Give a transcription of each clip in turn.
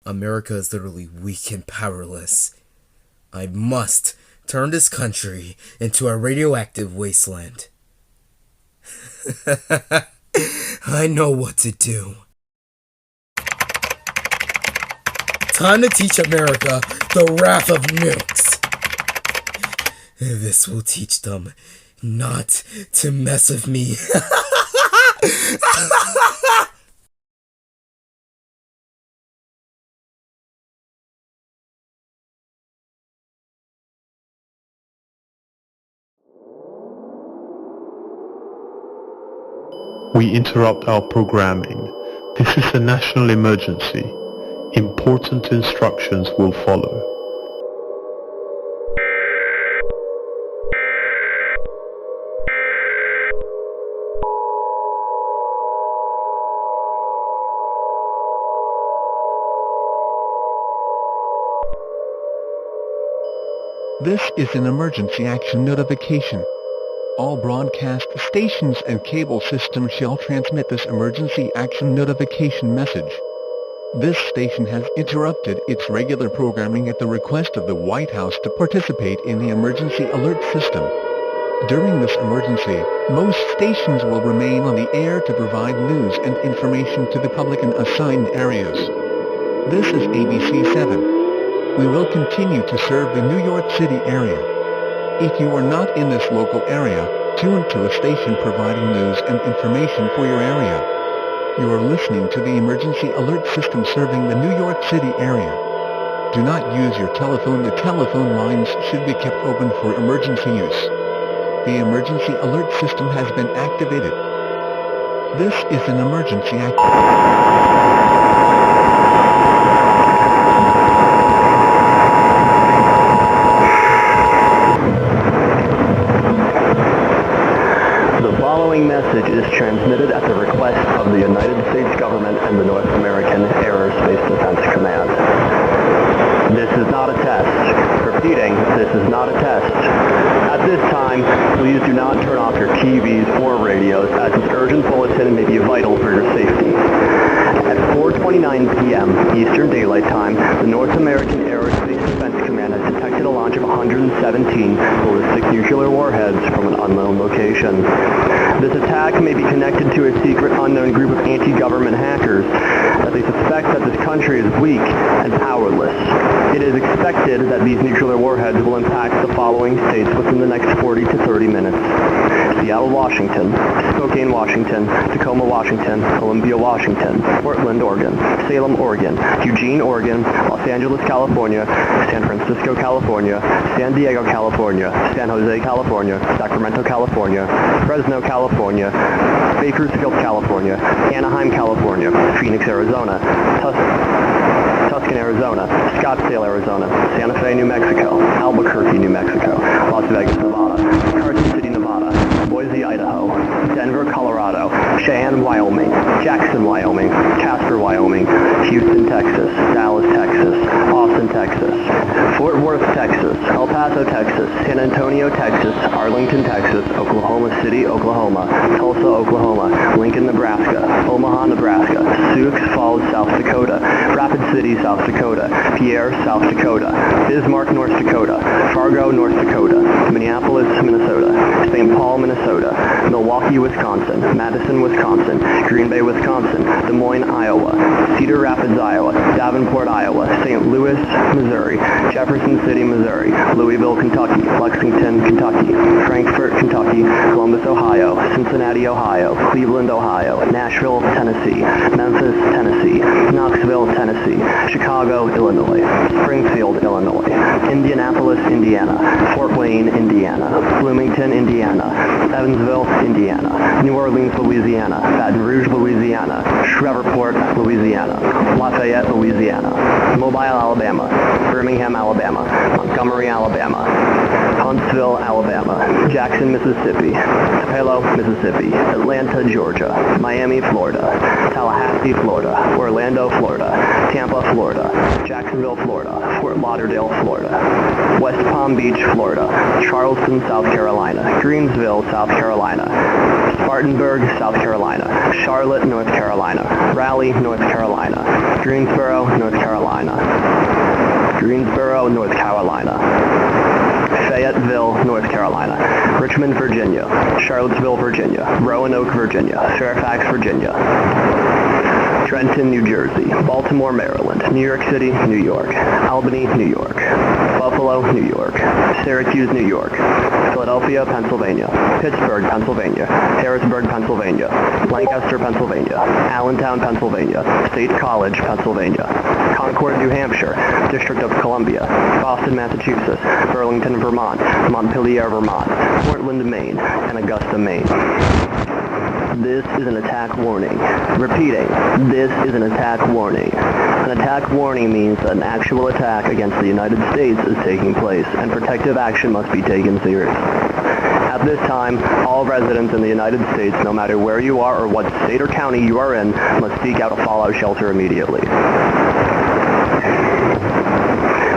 America is literally weak and powerless. I must turn this country into a radioactive wasteland. I know what to do. Time to teach America the wrath of nukes. This will teach them not to mess with me. We interrupt our programming. This is a national emergency. Important instructions will follow. This is an emergency action notification. All broadcast stations and cable systems shall transmit this emergency action notification message. This station has interrupted its regular programming at the request of the White House to participate in the emergency alert system. During this emergency, most stations will remain on the air to provide news and information to the public in assigned areas. This is ABC 7. We will continue to serve the New York City area. If you are not in this local area, tune to a station providing news and information for your area. You are listening to the emergency alert system serving the New York City area. Do not use your telephone. The telephone lines should be kept open for emergency use. The emergency alert system has been activated. This is an emergency The following message is transmitted at the request of the United States government and the North American Aerospace Defense Command. This is not a test. Repeating, this is not a test. At this time, please do not turn off your TVs or radios, as this urgent bulletin may be vital for your safety. At 4:29 p.m. Eastern Daylight Time, the North American Aerospace Defense Command has detected a launch of 117 ballistic nuclear warheads from an unknown location. This attack may be connected to a secret unknown group of anti-government hackers that they suspect that this country is weak and powerless. It is expected that these nuclear warheads will impact the following states within the next 40 to 30 minutes. Seattle, Washington, Spokane, Washington, Tacoma, Washington, Columbia, Washington, Portland, Oregon, Salem, Oregon, Eugene, Oregon, Los Angeles, California, San Francisco, California, San Diego, California, San Jose, California, Sacramento, California, Fresno, California, Bakersfield, California, Anaheim, California, Phoenix, Arizona, Tucson, Arizona, Scottsdale, Arizona, Santa Fe, New Mexico, Albuquerque, New Mexico, Las Vegas, Nevada, Carson City, Nevada, Boise, Idaho, Denver, Colorado, Cheyenne, Wyoming, Jackson, Wyoming, Casper, Wyoming, Houston, Texas, Dallas, Texas, Austin, Texas, Fort Worth, Texas, El Paso, Texas, San Antonio, Texas, Arlington, Texas, Oklahoma City, Oklahoma, Tulsa, Oklahoma, Lincoln, Nebraska, Omaha, Nebraska, Sioux Falls, South Dakota, Rapid City, South Dakota, Pierre, South Dakota, Bismarck, North Dakota, Fargo, North Dakota, Minneapolis, Minnesota, St. Paul, Minnesota, Milwaukee, Wisconsin, Madison, Wisconsin, Green Bay, Wisconsin, Des Moines, Iowa, Iowa, Cedar Rapids, Iowa, Davenport, Iowa, St. Louis, Missouri, Jefferson City, Missouri, Louisville, Kentucky, Lexington, Kentucky, Frankfort, Kentucky, Columbus, Ohio, Cincinnati, Ohio, Cleveland, Ohio, Nashville, Tennessee, Memphis, Tennessee, Knoxville, Tennessee, Chicago, Illinois, Springfield, Illinois, Indianapolis, Indiana, Fort Wayne, Indiana, Bloomington, Indiana, Evansville, Indiana, New Orleans, Louisiana, Baton Rouge, Louisiana, Shreveport, Louisiana, Lafayette, Louisiana, Mobile, Alabama, Birmingham, Alabama, Montgomery, Alabama, Huntsville, Alabama, Jackson, Mississippi, Tupelo, Mississippi, Atlanta, Georgia, Miami, Florida, Tallahassee, Florida, Orlando, Florida, Tampa, Florida, Jacksonville, Florida, Fort Lauderdale, Florida, West Palm Beach, Florida, Charleston, South Carolina, Greensville, South Carolina, Spartanburg, South Carolina, Charlotte, North Carolina, Raleigh, North Carolina, Greensboro, North Carolina, Greensboro, North Carolina, Fayetteville, North Carolina, Richmond, Virginia, Charlottesville, Virginia, Roanoke, Virginia, Fairfax, Virginia, Trenton, New Jersey, Baltimore, Maryland, New York City, New York, Albany, New York, Buffalo, New York, Syracuse, New York, Philadelphia, Pennsylvania, Pittsburgh, Pennsylvania, Harrisburg, Pennsylvania, Lancaster, Pennsylvania, Allentown, Pennsylvania, State College, Pennsylvania, Concord, New Hampshire, District of Columbia, Boston, Massachusetts, Burlington, Vermont, Montpelier, Vermont, Portland, Maine, and Augusta, Maine. This is an attack warning. Repeating, this is an attack warning. An attack warning means that an actual attack against the United States is taking place, and protective action must be taken seriously. At this time, all residents in the United States, no matter where you are or what state or county you are in, must seek out a fallout shelter immediately.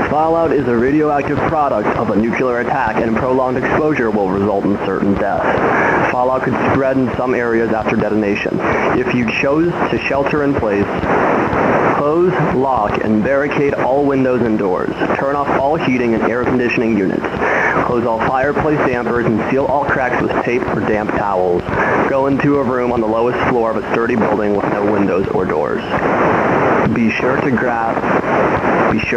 Fallout is a radioactive product of a nuclear attack, and prolonged exposure will result in certain death. Fallout could spread in some areas after detonation. If you chose to shelter in place, close, lock, and barricade all windows and doors. Turn off all heating and air conditioning units. Close all fireplace dampers and seal all cracks with tape or damp towels. Go into a room on the lowest floor of a sturdy building with no windows or doors. Be sure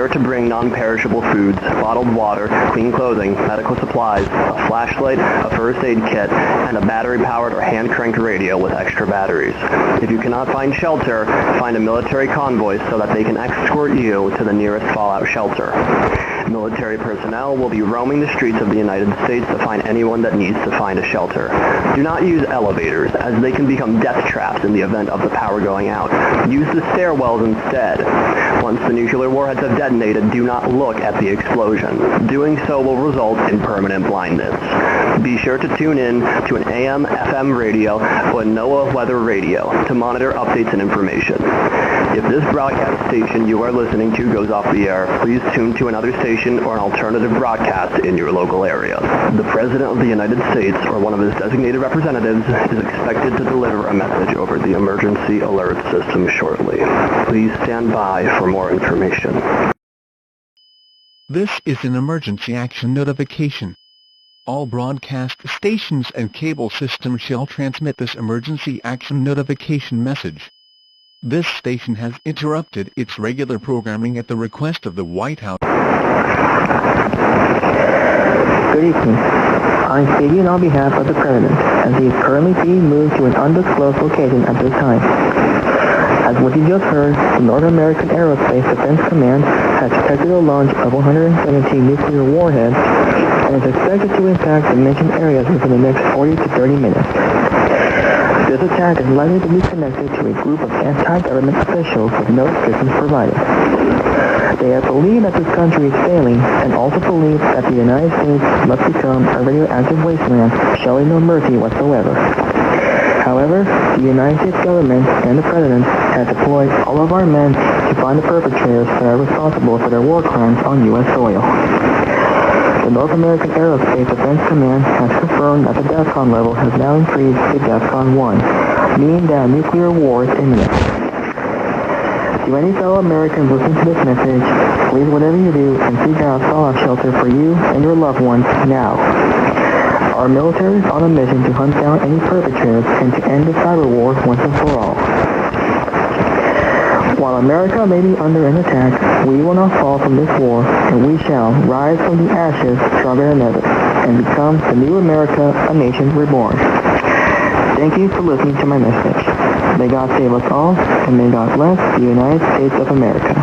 to bring non-perishable foods, bottled water, clean clothing, medical supplies, a flashlight, a first aid kit, and a battery-powered or hand-cranked radio with extra batteries. If you cannot find shelter, find a military convoy so that they can escort you to the nearest fallout shelter. Military personnel will be roaming the streets of the United States to find anyone that needs to find a shelter. Do not use elevators, as they can become death traps in the event of the power going out. Use the stairwells instead. Once the nuclear warheads have detonated, do not look at the explosion. Doing so will result in permanent blindness. Be sure to tune in to an AM/FM radio or a NOAA weather radio to monitor updates and information. If this broadcast station you are listening to goes off the air, please tune to another station or an alternative broadcast in your local area. The President of the United States or one of his designated representatives is expected to deliver a message over the emergency alert system shortly. Please stand by for more information. This is an emergency action notification. All broadcast stations and cable systems shall transmit this emergency action notification message. This station has interrupted its regular programming at the request of the White House. Good evening. I'm speaking on behalf of the President, as he is currently being moved to an undisclosed location at this time. As what you just heard, the North American Aerospace Defense Command has detected a launch of 117 nuclear warheads and is expected to impact the mentioned areas within the next 40 to 30 minutes. This attack is likely to be connected to a group of anti-government officials with no assistance provided. They have believed that this country is failing and also believe that the United States must become a radioactive wasteland showing no mercy whatsoever. However, the United States government and the President have deployed all of our men to find the perpetrators that are responsible for their war crimes on U.S. soil. The North American Aerospace Defense Command has confirmed that the DEFCON level has now increased to DEFCON 1, meaning that a nuclear war is imminent. To any fellow Americans listening to this message, please whatever you do and seek out a fallout shelter for you and your loved ones now. Our military is on a mission to hunt down any perpetrators and to end the cyber war once and for all. While America may be under an attack, we will not fall from this war, and we shall rise from the ashes stronger than ever, and become the new America, a nation reborn. Thank you for listening to my message. May God save us all, and may God bless the United States of America.